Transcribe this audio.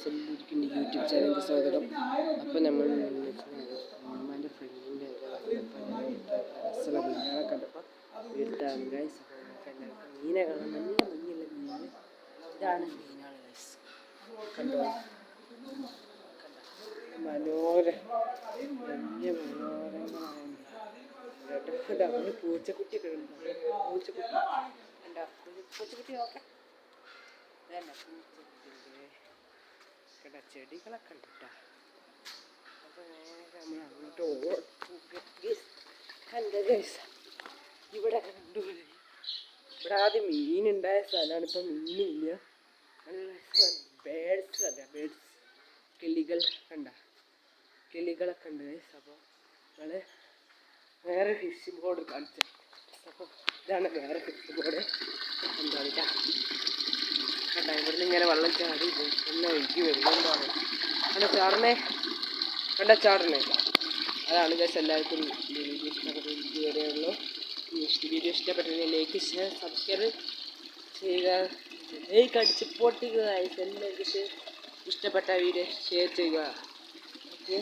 Guys, എല്ലാവർക്കും YouTube ചാനലിൻ്റെ സ്വാഗതം. അപ്പോൾ നമ്മൾ ഉമ്മാൻ്റെ ഫ്രണ്ടിൻ്റെ മീനെ കണ്ടപ്പോൾ വീട്ടാണ് ഗൈസ്. അപ്പോൾ നമുക്ക് എല്ലാവർക്കും മീനെ കാണാൻ നല്ല ഭംഗിയുള്ള മീനാണ്. ഇതാണ് മീനാണ് ഗൈസ്. കണ്ടോ, വലിയ മനോഹരങ്ങളായ പൂച്ചക്കുട്ടിയൊക്കെ ഉണ്ട്. പൂച്ചക്കുട്ടി കണ്ടോ, പൂച്ചക്കുട്ടി നോക്കാം. അതല്ല പൂച്ചക്കുട്ടിൻ്റെ കണ്ട ചെടികളൊക്കെ ഉണ്ട് കേട്ടോ. അപ്പോൾ നേരെ നമ്മൾ അങ്ങോട്ട് കണ്ട ഗൈസ്. ഇവിടെ കണ്ടുപോലെ ഇവിടെ ആദ്യം മീനുണ്ടായ സ്ഥലമാണ്. ഇപ്പം മീനില്ല. ബേഡ്സ് അല്ല, ബേഡ്സ് കിളികൾ കണ്ട, കിളികളൊക്കെ ഉണ്ട് ഗൈസ്. അപ്പോൾ നമ്മൾ വേറെ ഫിഷ് ബോർഡ് കാണിച്ചത്. അപ്പോൾ ഇതാണ് വേറെ ഫിഷ് ബോർഡ്. എന്താ കേട്ടോ കണ്ട, ഇവിടുന്ന് ഇങ്ങനെ വെള്ളം ചാടി എല്ലാം ഒഴുകി വരുന്നതാണ്. കണ്ട ചാടണേ, കണ്ട ചാടണേ. അതാണ് ഗൈസ്. എല്ലാവർക്കും വീഡിയോ ഇഷ്ടപ്പെട്ട വീഡിയോ ഉള്ളൂ. വീഡിയോ ഇഷ്ടപ്പെട്ടെങ്കിൽ ലൈക്ക്, ഷെയർ, സബ്സ്ക്രൈബ് ചെയ്യുക. ലൈക്ക് അടിച്ച് പൊട്ടിക്കുക. എല്ലാവർക്കും ഇഷ്ടപ്പെട്ട വീഡിയോ ഷെയർ ചെയ്യുക. ഓക്കെ.